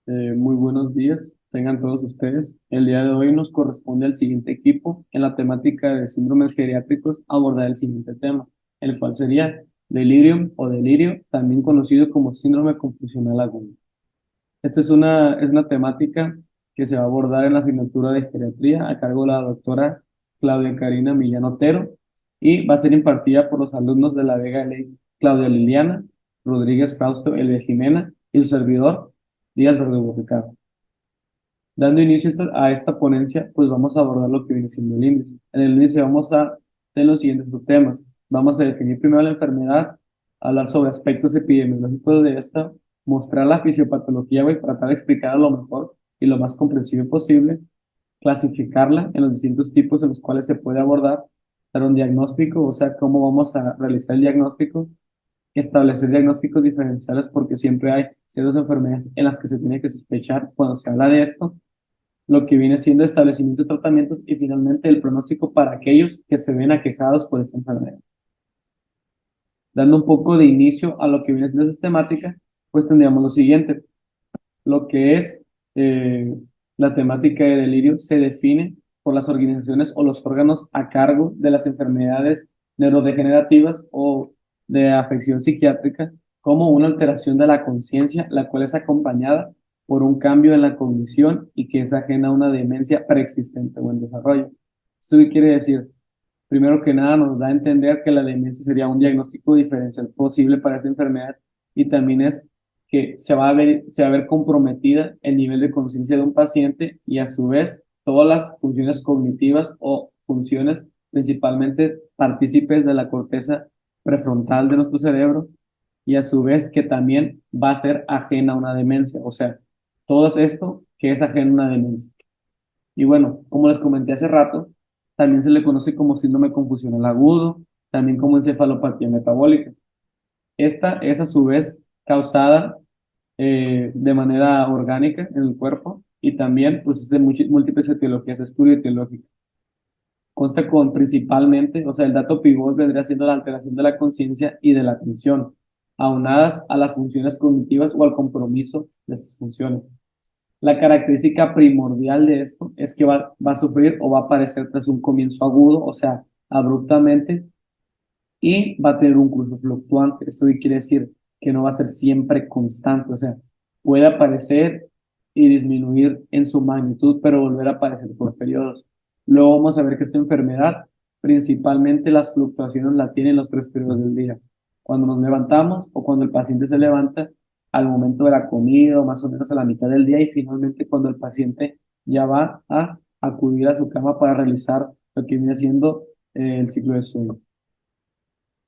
Muy buenos días, tengan todos ustedes. El día de hoy nos corresponde al siguiente equipo en la temática de síndromes geriátricos abordar el siguiente tema, el cual sería delirium o delirio, también conocido como síndrome confusional agudo. Esta es una temática que se va a abordar en la asignatura de geriatría a cargo de la doctora Claudia Karina Millán Otero y va a ser impartida por los alumnos de la Vega Ley Claudia Liliana, Rodríguez Fausto Elvia Jimena y su servidor Díaz Verdugo Ricardo. Dando inicio a esta ponencia, pues vamos a abordar lo que viene siendo el índice. En el índice vamos a tener los siguientes subtemas. Vamos a definir primero la enfermedad, hablar sobre aspectos epidemiológicos de esta, mostrar la fisiopatología, pues tratar de explicarla lo mejor y lo más comprensible posible, clasificarla en los distintos tipos en los cuales se puede abordar, dar un diagnóstico, o sea, cómo vamos a realizar el diagnóstico, establecer diagnósticos diferenciales porque siempre hay ciertas enfermedades en las que se tiene que sospechar cuando se habla de esto, lo que viene siendo establecimiento de tratamientos y finalmente el pronóstico para aquellos que se ven aquejados por esta enfermedad. Dando un poco de inicio a lo que viene siendo esta temática, pues tendríamos lo siguiente. Lo que es la temática de delirio se define por las organizaciones o los órganos a cargo de las enfermedades neurodegenerativas o de afección psiquiátrica como una alteración de la conciencia, la cual es acompañada por un cambio en la cognición y que es ajena a una demencia preexistente o en desarrollo. ¿Esto qué quiere decir? Primero que nada, nos da a entender que la demencia sería un diagnóstico diferencial posible para esa enfermedad y también es que se va a ver comprometida el nivel de conciencia de un paciente y a su vez todas las funciones cognitivas o funciones principalmente partícipes de la corteza prefrontal de nuestro cerebro y a su vez que también va a ser ajena a una demencia, o sea, todo esto que es ajeno a una demencia. Y bueno, como les comenté hace rato, también se le conoce como síndrome confusional agudo, también como encefalopatía metabólica. Esta es a su vez causada de manera orgánica en el cuerpo y también pues es de múltiples etiologías, es plurietiológica. Consta con principalmente, o sea, el dato pivot vendría siendo la alteración de la conciencia y de la atención, aunadas a las funciones cognitivas o al compromiso de estas funciones. La característica primordial de esto es que va a sufrir o va a aparecer tras un comienzo agudo, o sea, abruptamente, y va a tener un curso fluctuante. Esto quiere decir que no va a ser siempre constante, o sea, puede aparecer y disminuir en su magnitud, pero volver a aparecer por periodos. Luego vamos a ver que esta enfermedad, principalmente las fluctuaciones la tienen los 3 periodos del día. Cuando nos levantamos o cuando el paciente se levanta al momento de la comida o más o menos a la mitad del día y finalmente cuando el paciente ya va a acudir a su cama para realizar lo que viene siendo el ciclo de sueño.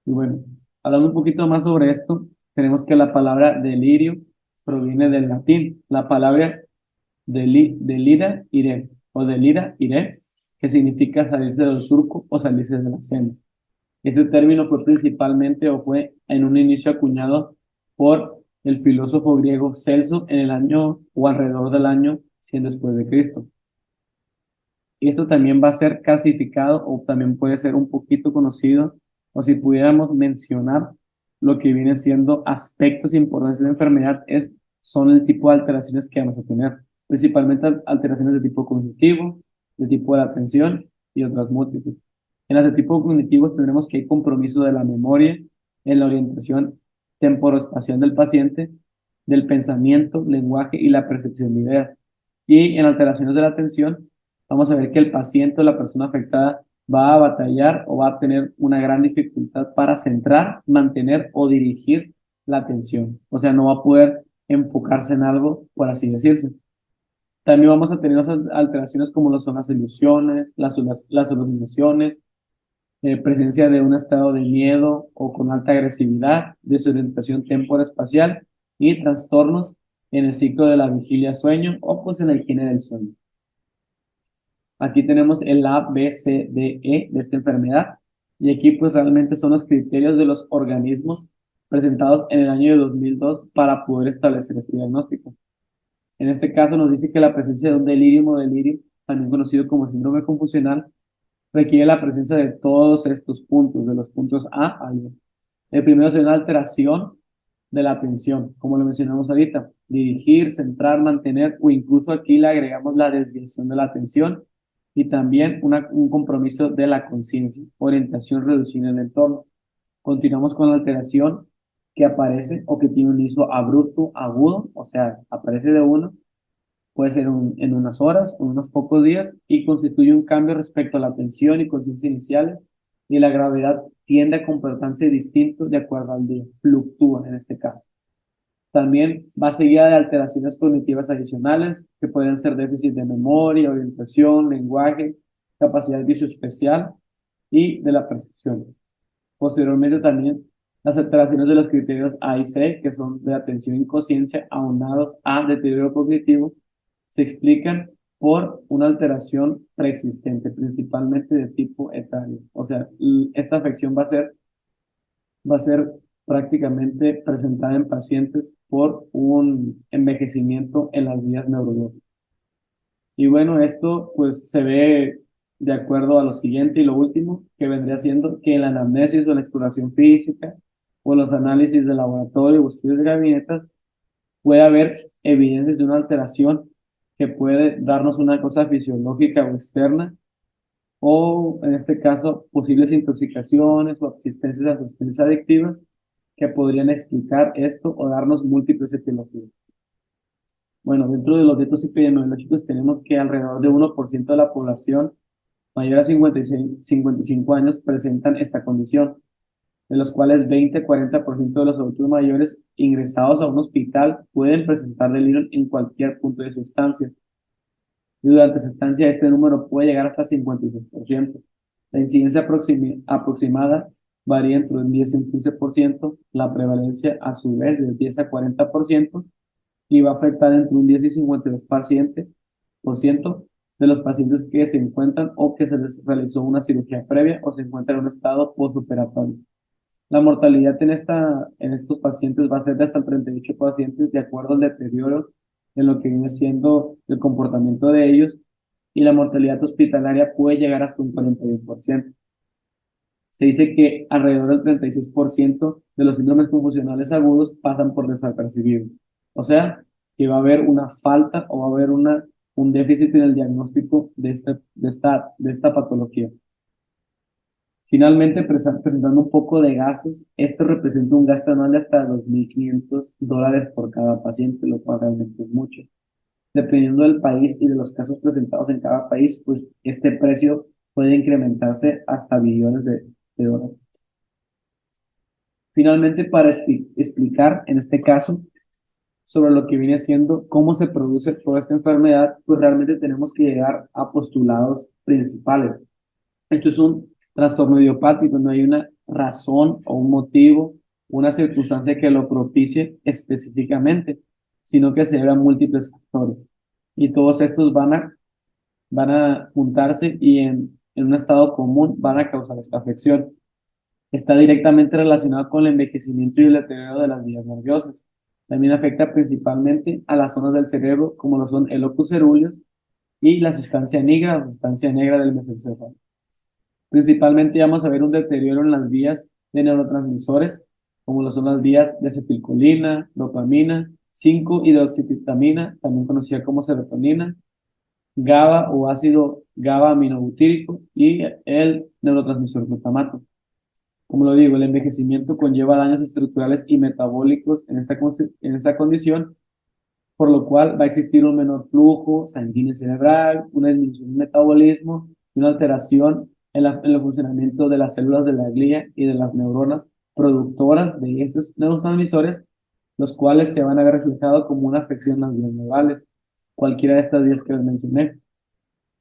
Y bueno, hablando un poquito más sobre esto, tenemos que la palabra delirio proviene del latín. La palabra delira ire o delira ire, que significa salirse del surco o salirse de la senda. Ese término fue principalmente o fue en un inicio acuñado por el filósofo griego Celso en el año o alrededor del año 100 después de Cristo. Esto también va a ser clasificado o también puede ser un poquito conocido, o si pudiéramos mencionar lo que viene siendo aspectos importantes de la enfermedad, son el tipo de alteraciones que vamos a tener, principalmente alteraciones de tipo cognitivo, de tipo de la atención y otras múltiples. En las de tipo cognitivos tendremos que hay compromiso de la memoria, en la orientación temporoespacial del paciente, del pensamiento, lenguaje y la percepción de ideas. Y en alteraciones de la atención, vamos a ver que el paciente o la persona afectada va a batallar o va a tener una gran dificultad para centrar, mantener o dirigir la atención. O sea, no va a poder enfocarse en algo, por así decirse. También vamos a tener otras alteraciones como lo son las ilusiones, las alucinaciones, presencia de un estado de miedo o con alta agresividad, desorientación temporoespacial y trastornos en el ciclo de la vigilia-sueño o pues en la higiene del sueño. Aquí tenemos el A, B, C, D, E de esta enfermedad y aquí pues realmente son los criterios de los organismos presentados en el año de 2002 para poder establecer este diagnóstico. En este caso nos dice que la presencia de un delirium o delirio, también conocido como síndrome confusional, requiere la presencia de todos estos puntos, de los puntos A a I. El primero sería una alteración de la atención, como lo mencionamos ahorita, dirigir, centrar, mantener, o incluso aquí le agregamos la desviación de la atención y también un compromiso de la conciencia, orientación, reducir el entorno. Continuamos con la alteración que aparece o que tiene un inicio abrupto, agudo, o sea, aparece de uno, puede ser en unas horas o en unos pocos días y constituye un cambio respecto a la atención y conciencia iniciales y la gravedad tiende a comportarse distinto de acuerdo al día, fluctúa en este caso. También va seguida de alteraciones cognitivas adicionales que pueden ser déficit de memoria, orientación, lenguaje, capacidad visoespacial y de la percepción. Posteriormente también las alteraciones de los criterios A y C, que son de atención y conciencia, aunados a deterioro cognitivo, se explican por una alteración preexistente, principalmente de tipo etario. O sea, esta afección va a ser prácticamente presentada en pacientes por un envejecimiento en las vías neurológicas. Y bueno, esto pues se ve de acuerdo a lo siguiente y lo último, que vendría siendo que en la anamnesis o la exploración física o los análisis de laboratorio o estudios de gabinete puede haber evidencias de una alteración que puede darnos una cosa fisiológica o externa, o en este caso posibles intoxicaciones o existencias de sustancias adictivas que podrían explicar esto o darnos múltiples etiologías. Bueno, dentro de los datos epidemiológicos tenemos que alrededor de 1% de la población mayor a 55 años presentan esta condición, de los cuales 20-40% de los adultos mayores ingresados a un hospital pueden presentar delirio en cualquier punto de su estancia. Y durante su estancia este número puede llegar hasta 56%. La incidencia aproximada varía entre un 10 y un 15%, la prevalencia a su vez del 10 a 40%, y va a afectar entre un 10 y 52% de los pacientes que se encuentran o que se les realizó una cirugía previa o se encuentran en un estado postoperatorio. La mortalidad en estos pacientes va a ser de hasta el 38% de acuerdo al deterioro en lo que viene siendo el comportamiento de ellos, y la mortalidad hospitalaria puede llegar hasta un 41%. Se dice que alrededor del 36% de los síndromes confusionales agudos pasan por desapercibidos. O sea, que va a haber una falta o va a haber un déficit en el diagnóstico de esta patología. Finalmente, presentando un poco de gastos, esto representa un gasto anual de hasta $2.500 por cada paciente, lo cual realmente es mucho. Dependiendo del país y de los casos presentados en cada país, pues este precio puede incrementarse hasta billones de dólares. Finalmente, para explicar en este caso sobre lo que viene siendo cómo se produce toda esta enfermedad, pues realmente tenemos que llegar a postulados principales. Esto es un trastorno idiopático, no hay una razón o un motivo, una circunstancia que lo propicie específicamente, sino que se debe a múltiples factores. Y todos estos van a juntarse y en un estado común van a causar esta afección. Está directamente relacionado con el envejecimiento y el deterioro de las vías nerviosas. También afecta principalmente a las zonas del cerebro, como lo son el locus ceruleus y la sustancia negra del mesencéfalo. Principalmente vamos a ver un deterioro en las vías de neurotransmisores, como lo son las vías de acetilcolina, dopamina, 5-hidroxipitamina, también conocida como serotonina, GABA o ácido GABA aminobutírico y el neurotransmisor glutamato. Como lo digo, el envejecimiento conlleva daños estructurales y metabólicos en esta condición, por lo cual va a existir un menor flujo sanguíneo cerebral, una disminución del metabolismo y una alteración en el funcionamiento de las células de la glía y de las neuronas productoras de estos neurotransmisores, los cuales se van a ver reflejados como una afección en las vías neurales, cualquiera de estas vías que les mencioné.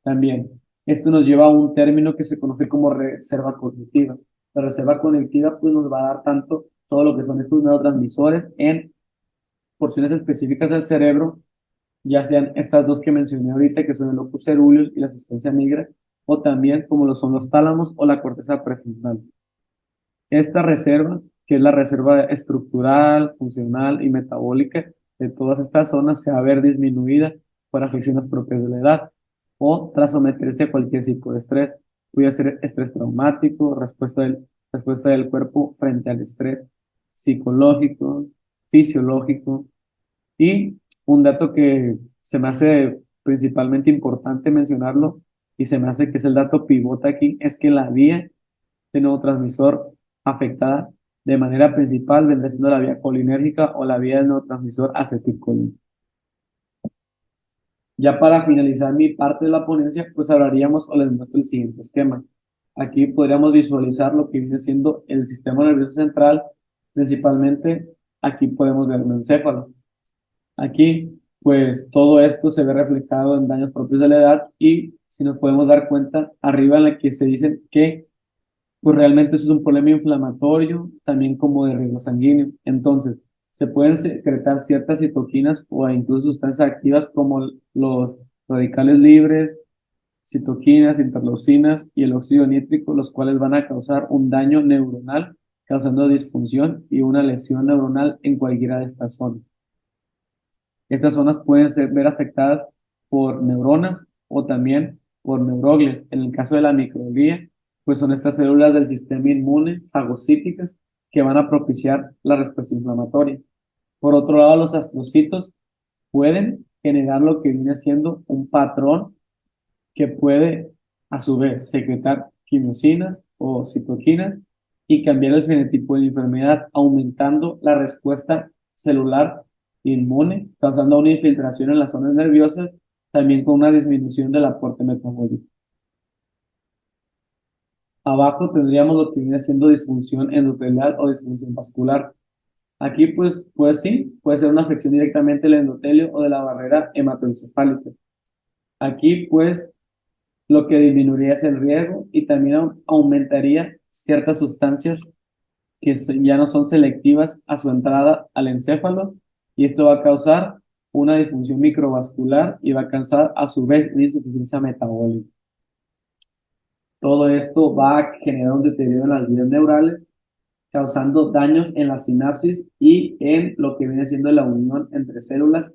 También, esto nos lleva a un término que se conoce como reserva cognitiva. La reserva cognitiva pues nos va a dar tanto todo lo que son estos neurotransmisores en porciones específicas del cerebro, ya sean estas dos que mencioné ahorita, que son el locus ceruleus y la sustancia negra, o también como lo son los tálamos o la corteza prefrontal. Esta reserva, que es la reserva estructural, funcional y metabólica de todas estas zonas, se va a ver disminuida por afecciones propias de la edad o tras someterse a cualquier tipo de estrés. Puede ser estrés traumático, respuesta del cuerpo frente al estrés psicológico, fisiológico. Y un dato que se me hace principalmente importante mencionarlo y se me hace que es el dato pivota aquí, es que la vía de neurotransmisor afectada de manera principal vendrá siendo la vía colinérgica o la vía del neurotransmisor acetilcolina. Ya para finalizar mi parte de la ponencia, pues hablaríamos o les muestro el siguiente esquema. Aquí podríamos visualizar lo que viene siendo el sistema nervioso central, principalmente aquí podemos ver un encéfalo. Aquí, pues todo esto se ve reflejado en daños propios de la edad y si nos podemos dar cuenta, arriba en la que se dice que pues realmente eso es un problema inflamatorio, también como de riego sanguíneo. Entonces, se pueden secretar ciertas citoquinas o incluso sustancias activas como los radicales libres, citoquinas, interleucinas y el óxido nítrico, los cuales van a causar un daño neuronal, causando disfunción y una lesión neuronal en cualquiera de estas zonas. Estas zonas pueden ser ver afectadas por neuronas o también por neuroglias. En el caso de la microglía, pues son estas células del sistema inmune fagocíticas que van a propiciar la respuesta inflamatoria. Por otro lado, los astrocitos pueden generar lo que viene siendo un patrón que puede a su vez secretar quimiosinas o citoquinas y cambiar el fenotipo de la enfermedad, aumentando la respuesta celular inmune, causando una infiltración en las zonas nerviosas, también con una disminución del aporte metabólico. Abajo tendríamos lo que viene siendo disfunción endotelial o disfunción vascular. Aquí pues sí, puede ser una afección directamente del endotelio o de la barrera hematoencefálica. Aquí pues lo que disminuiría es el riesgo y también aumentaría ciertas sustancias que ya no son selectivas a su entrada al encéfalo y esto va a causar una disfunción microvascular y va a causar a su vez una insuficiencia metabólica. Todo esto va a generar un deterioro en las vías neurales, causando daños en la sinapsis y en lo que viene siendo la unión entre células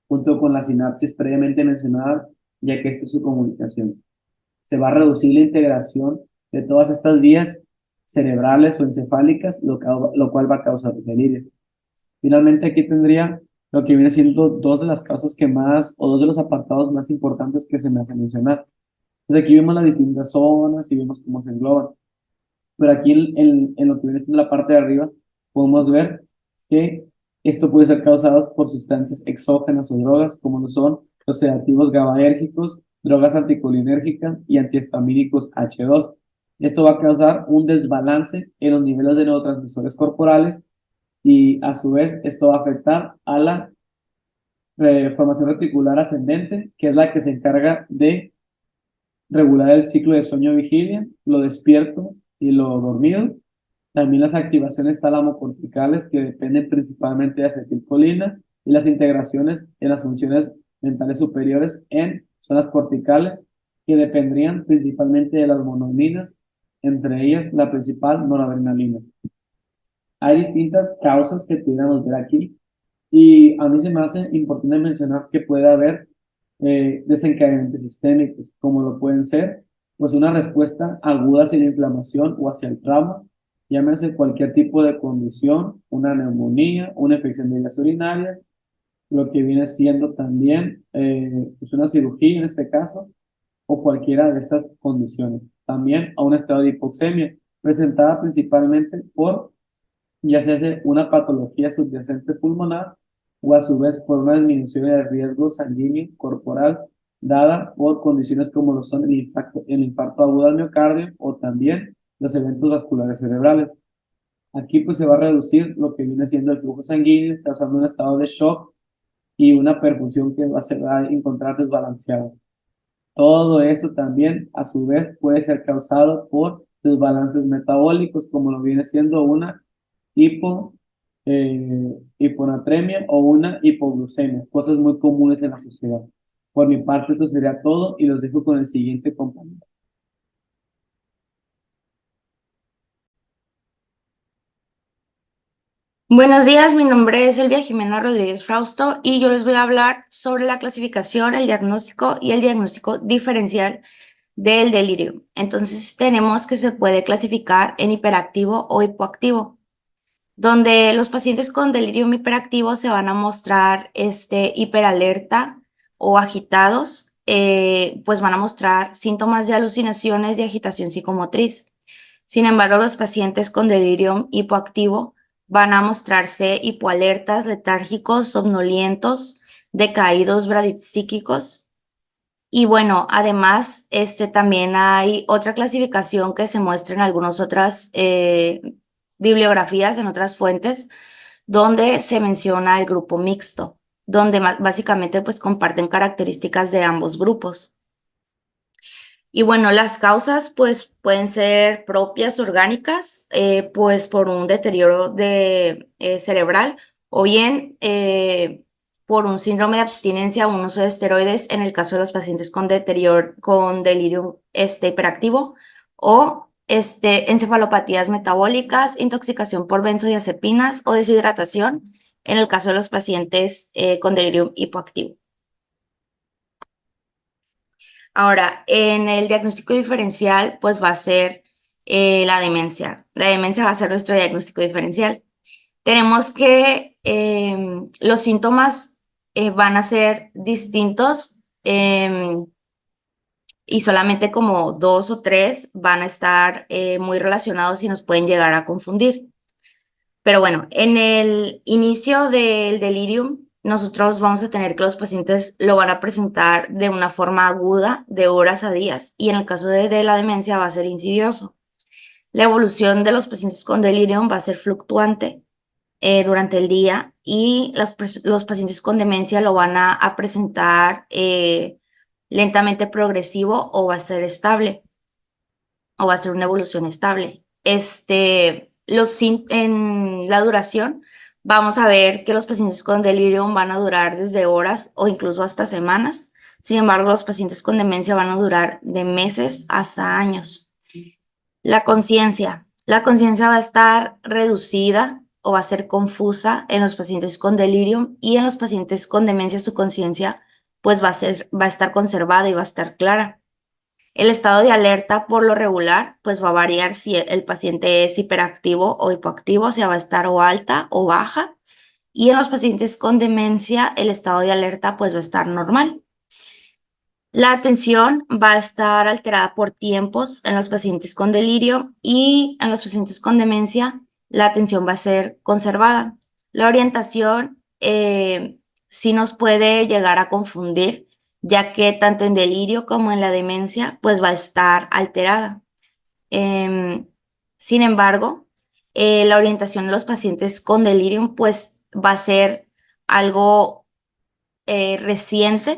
junto con la sinapsis previamente mencionada, ya que esta es su comunicación. Se va a reducir la integración de todas estas vías cerebrales o encefálicas, lo cual va a causar delirio. Finalmente, aquí tendría lo que viene siendo dos de las causas que más, o dos de los apartados más importantes que se me hace mencionar. Entonces aquí vemos las distintas zonas y vemos cómo se engloban. Pero aquí en lo que viene siendo la parte de arriba, podemos ver que esto puede ser causado por sustancias exógenas o drogas, como lo son los sedativos GABAérgicos, drogas anticolinérgicas y antihistamínicos H2. Esto va a causar un desbalance en los niveles de neurotransmisores corporales y a su vez esto va a afectar a la formación reticular ascendente, que es la que se encarga de regular el ciclo de sueño-vigilia, lo despierto y lo dormido. También las activaciones talamocorticales que dependen principalmente de acetilcolina y las integraciones en las funciones mentales superiores en zonas corticales que dependerían principalmente de las monoaminas, entre ellas la principal noradrenalina. Hay distintas causas que pudiéramos ver aquí y a mí se me hace importante mencionar que puede haber desencadenantes sistémicos, como lo pueden ser, pues una respuesta aguda hacia la inflamación o hacia el trauma, llámese cualquier tipo de condición, una neumonía, una infección de vías urinarias, lo que viene siendo también pues una cirugía en este caso, o cualquiera de estas condiciones. También a un estado de hipoxemia, presentada principalmente por ya sea una patología subyacente pulmonar o a su vez por una disminución de riesgo sanguíneo corporal dada por condiciones como lo son el infarto agudo al miocardio o también los eventos vasculares cerebrales. Aquí pues se va a reducir lo que viene siendo el flujo sanguíneo, causando un estado de shock y una perfusión que se va a encontrar desbalanceada. Todo eso también a su vez puede ser causado por desbalances metabólicos, como lo viene siendo una hipo, hiponatremia o una hipoglucemia, cosas muy comunes en la sociedad. Por mi parte, esto sería todo y los dejo con el siguiente compañero. Buenos días, mi nombre es Elvia Jimena Rodríguez Frausto y yo les voy a hablar sobre la clasificación, el diagnóstico y el diagnóstico diferencial del delirio. Entonces tenemos que se puede clasificar en hiperactivo o hipoactivo. donde los pacientes con delirium hiperactivo se van a mostrar hiperalerta o agitados, pues van a mostrar síntomas de alucinaciones y agitación psicomotriz. Sin embargo, los pacientes con delirium hipoactivo van a mostrarse hipoalertas, letárgicos, somnolientos, decaídos, bradipsíquicos. Y bueno, además, también hay otra clasificación que se muestra en algunas otras bibliografías, en otras fuentes, donde se menciona el grupo mixto, donde básicamente pues comparten características de ambos grupos. Y bueno, las causas pues pueden ser propias orgánicas, pues por un deterioro cerebral o bien por un síndrome de abstinencia o un uso de esteroides en el caso de los pacientes con delirio hiperactivo o encefalopatías metabólicas, intoxicación por benzodiazepinas o deshidratación en el caso de los pacientes con delirium hipoactivo. Ahora, en el diagnóstico diferencial, pues va a ser la demencia. La demencia va a ser nuestro diagnóstico diferencial. Tenemos que los síntomas van a ser distintos y solamente como 2 o 3 van a estar muy relacionados y nos pueden llegar a confundir. Pero bueno, en el inicio del delirium, nosotros vamos a tener que los pacientes lo van a presentar de una forma aguda, de horas a días, y en el caso de la demencia va a ser insidioso. La evolución de los pacientes con delirium va a ser fluctuante durante el día y los pacientes con demencia lo van a presentar lentamente progresivo o va a ser estable o va a ser una evolución estable. En la duración, vamos a ver que los pacientes con delirium van a durar desde horas o incluso hasta semanas. Sin embargo, los pacientes con demencia van a durar de meses hasta años. La conciencia. La conciencia va a estar reducida o va a ser confusa en los pacientes con delirium y en los pacientes con demencia su conciencia pues va a estar conservada y va a estar clara. El estado de alerta por lo regular pues va a variar si el paciente es hiperactivo o hipoactivo, o sea, va a estar o alta o baja. Y en los pacientes con demencia el estado de alerta pues va a estar normal. La atención va a estar alterada por tiempos en los pacientes con delirio y en los pacientes con demencia la atención va a ser conservada. La orientación sí nos puede llegar a confundir, ya que tanto en delirio como en la demencia pues va a estar alterada. Sin embargo, la orientación de los pacientes con delirium pues va a ser algo reciente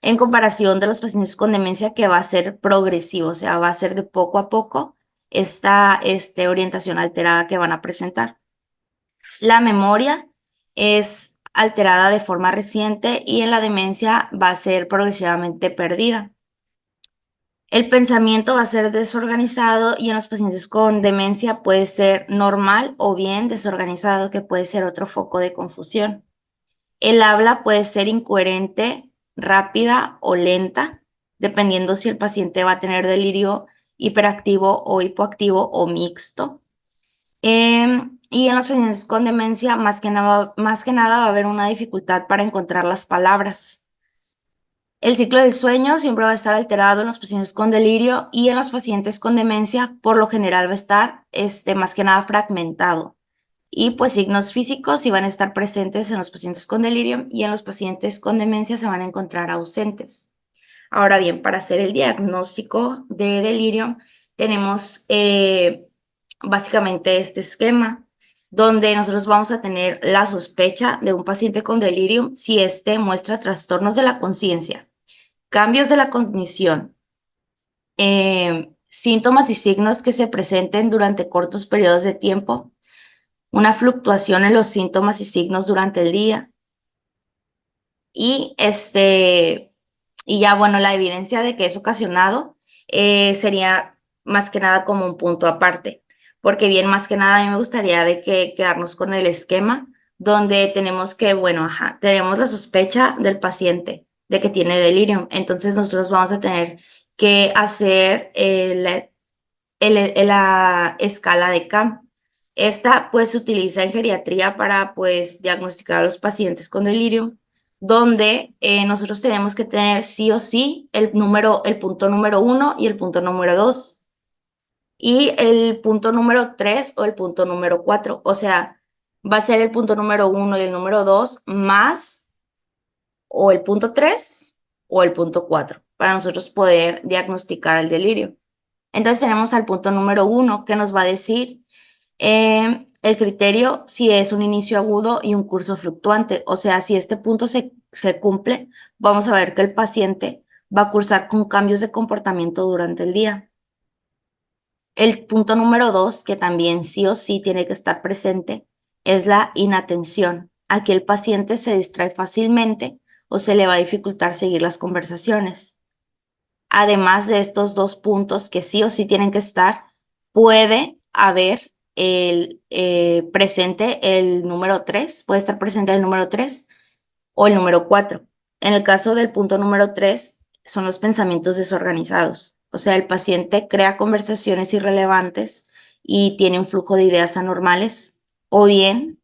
en comparación de los pacientes con demencia que va a ser progresivo, o sea, va a ser de poco a poco esta orientación alterada que van a presentar. La memoria es alterada de forma reciente y en la demencia va a ser progresivamente perdida. El pensamiento va a ser desorganizado y en los pacientes con demencia puede ser normal o bien desorganizado, que puede ser otro foco de confusión. El habla puede ser incoherente, rápida o lenta, dependiendo si el paciente va a tener delirio hiperactivo o hipoactivo o mixto. Y en los pacientes con demencia, más que nada va a haber una dificultad para encontrar las palabras. El ciclo del sueño siempre va a estar alterado en los pacientes con delirio y en los pacientes con demencia, por lo general va a estar más que nada fragmentado. Y pues signos físicos sí van a estar presentes en los pacientes con delirio y en los pacientes con demencia se van a encontrar ausentes. Ahora bien, para hacer el diagnóstico de delirio tenemos básicamente este esquema donde nosotros vamos a tener la sospecha de un paciente con delirium si éste muestra trastornos de la conciencia, cambios de la cognición, síntomas y signos que se presenten durante cortos periodos de tiempo, una fluctuación en los síntomas y signos durante el día. Y y ya bueno, la evidencia de que es ocasionado sería más que nada como un punto aparte, porque bien más que nada a mí me gustaría de que quedarnos con el esquema donde tenemos que, bueno, tenemos la sospecha del paciente de que tiene delirium, entonces nosotros vamos a tener que hacer la escala de CAM. Esta pues se utiliza en geriatría para pues diagnosticar a los pacientes con delirium, donde nosotros tenemos que tener sí o sí el punto número 1 y el punto número 2 y el punto número 3 o el punto número 4. O sea, va a ser el punto número 1 y el número 2 más o el punto 3 o el punto 4 para nosotros poder diagnosticar el delirio. Entonces tenemos al punto número 1 que nos va a decir el criterio si es un inicio agudo y un curso fluctuante. O sea, si este punto se cumple, vamos a ver que el paciente va a cursar con cambios de comportamiento durante el día. El punto número 2, que también sí o sí tiene que estar presente, es la inatención. Aquí el paciente se distrae fácilmente o se le va a dificultar seguir las conversaciones. Además de estos dos puntos que sí o sí tienen que estar, puede haber presente el número 3, puede estar presente el número 3 o el número 4. En el caso del punto número 3, son los pensamientos desorganizados. O sea, el paciente crea conversaciones irrelevantes y tiene un flujo de ideas anormales, o bien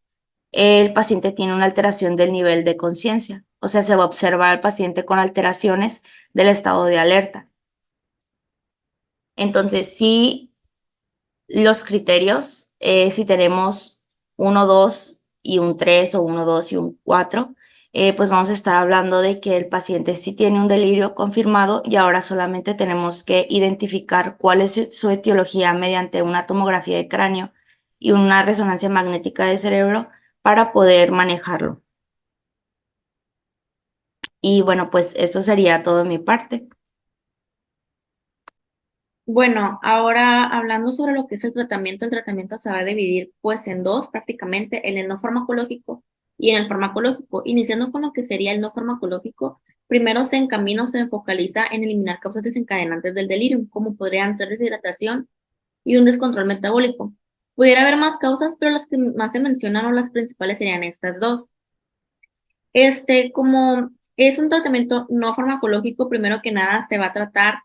el paciente tiene una alteración del nivel de conciencia. O sea, se va a observar al paciente con alteraciones del estado de alerta. Entonces, sí, los criterios, si tenemos uno 2 y un 3 o uno 2 y un 4, pues vamos a estar hablando de que el paciente sí tiene un delirio confirmado y ahora solamente tenemos que identificar cuál es su etiología mediante una tomografía de cráneo y una resonancia magnética de cerebro para poder manejarlo. Y bueno, pues esto sería todo de mi parte. Bueno, ahora hablando sobre lo que es el tratamiento se va a dividir pues en dos prácticamente, en el no farmacológico y en el farmacológico. Iniciando con lo que sería el no farmacológico, primero se encamina o se focaliza en eliminar causas desencadenantes del delirium, como podrían ser deshidratación y un descontrol metabólico. Pudiera haber más causas, pero las que más se mencionan o las principales serían estas dos. Como es un tratamiento no farmacológico, primero que nada se va a tratar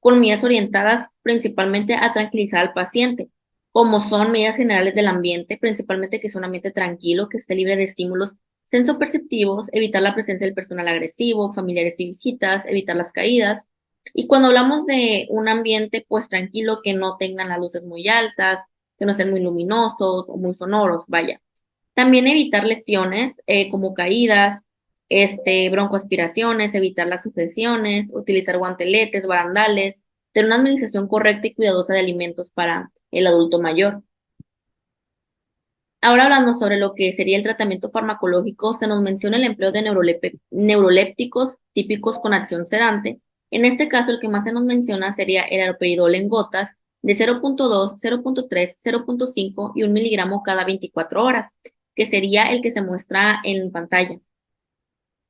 con medidas orientadas principalmente a tranquilizar al paciente, como son medidas generales del ambiente, principalmente que sea un ambiente tranquilo, que esté libre de estímulos sensoperceptivos, evitar la presencia del personal agresivo, familiares y visitas, evitar las caídas. Y cuando hablamos de un ambiente pues tranquilo, que no tengan las luces muy altas, que no estén muy luminosos o muy sonoros, vaya. También evitar lesiones como caídas, broncoaspiraciones, evitar las sujeciones, utilizar guanteletes, barandales, tener una administración correcta y cuidadosa de alimentos para el adulto mayor. Ahora hablando sobre lo que sería el tratamiento farmacológico, se nos menciona el empleo de neurolépticos típicos con acción sedante. En este caso, el que más se nos menciona sería el haloperidol en gotas de 0.2, 0.3, 0.5 y 1 miligramo cada 24 horas, que sería el que se muestra en pantalla.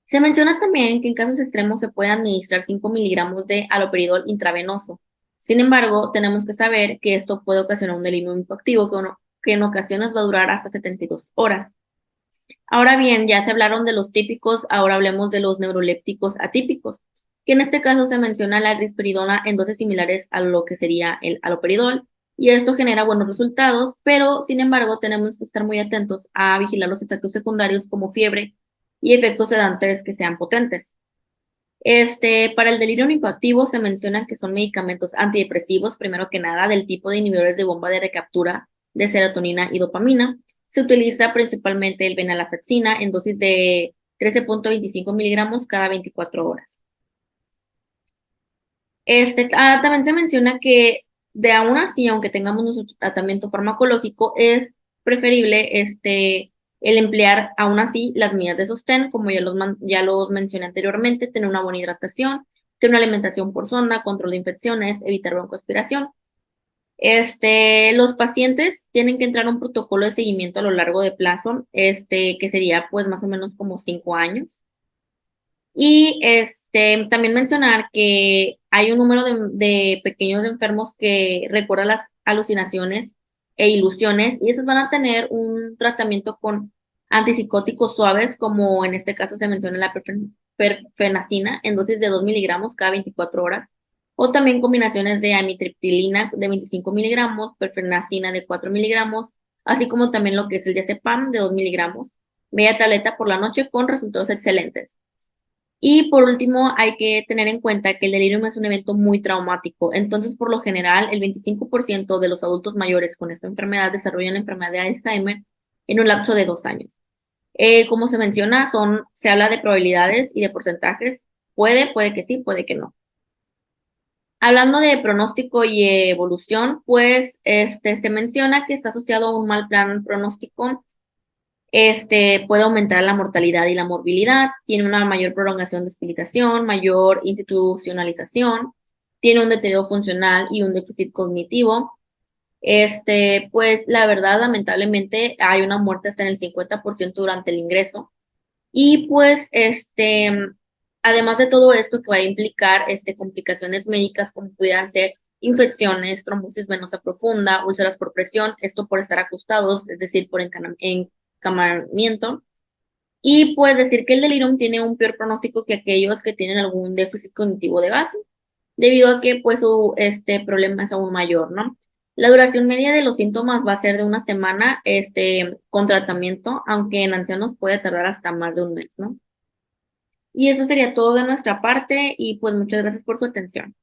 Se menciona también que en casos extremos se puede administrar 5 miligramos de haloperidol intravenoso. Sin embargo, tenemos que saber que esto puede ocasionar un delirio hipoactivo que en ocasiones va a durar hasta 72 horas. Ahora bien, ya se hablaron de los típicos, ahora hablemos de los neurolépticos atípicos, que en este caso se menciona la risperidona en dosis similares a lo que sería el haloperidol, y esto genera buenos resultados, pero sin embargo tenemos que estar muy atentos a vigilar los efectos secundarios como fiebre y efectos sedantes que sean potentes. Para el delirio hipoactivo se mencionan que son medicamentos antidepresivos, primero que nada, del tipo de inhibidores de bomba de recaptura de serotonina y dopamina. Se utiliza principalmente el venlafaxina en dosis de 13.25 miligramos cada 24 horas. También se menciona que de aún así, aunque tengamos nuestro tratamiento farmacológico, es preferible el emplear aún así las medidas de sostén, como ya los mencioné anteriormente, tener una buena hidratación, tener una alimentación por sonda, control de infecciones, evitar broncoaspiración. Los pacientes tienen que entrar a un protocolo de seguimiento a lo largo de plazo, que sería pues más o menos como 5 años. Y también mencionar que hay un número de pequeños enfermos que recuerdan las alucinaciones e ilusiones y esos van a tener un tratamiento con antipsicóticos suaves, como en este caso se menciona la perfenacina en dosis de 2 miligramos cada 24 horas, o también combinaciones de amitriptilina de 25 miligramos, perfenacina de 4 miligramos, así como también lo que es el diazepam de 2 miligramos, media tableta por la noche con resultados excelentes. Y por último, hay que tener en cuenta que el delirium es un evento muy traumático. Entonces, por lo general, el 25% de los adultos mayores con esta enfermedad desarrollan la enfermedad de Alzheimer en un lapso de 2 años. Como se menciona, se habla de probabilidades y de porcentajes. Puede que sí, puede que no. Hablando de pronóstico y evolución, pues se menciona que está asociado a un mal plan pronóstico. Puede aumentar la mortalidad y la morbilidad, tiene una mayor prolongación de hospitalización, mayor institucionalización, tiene un deterioro funcional y un déficit cognitivo. Pues la verdad, lamentablemente, hay una muerte hasta en el 50% durante el ingreso. Y pues, además de todo esto que va a implicar, complicaciones médicas como pudieran ser infecciones, trombosis venosa profunda, úlceras por presión, esto por estar acostados, es decir, por encamamiento. Y pues decir que el delirium tiene un peor pronóstico que aquellos que tienen algún déficit cognitivo de base, debido a que pues este problema es aún mayor, ¿no? La duración media de los síntomas va a ser de una semana, con tratamiento, aunque en ancianos puede tardar hasta más de un mes, ¿no? Y eso sería todo de nuestra parte y pues muchas gracias por su atención.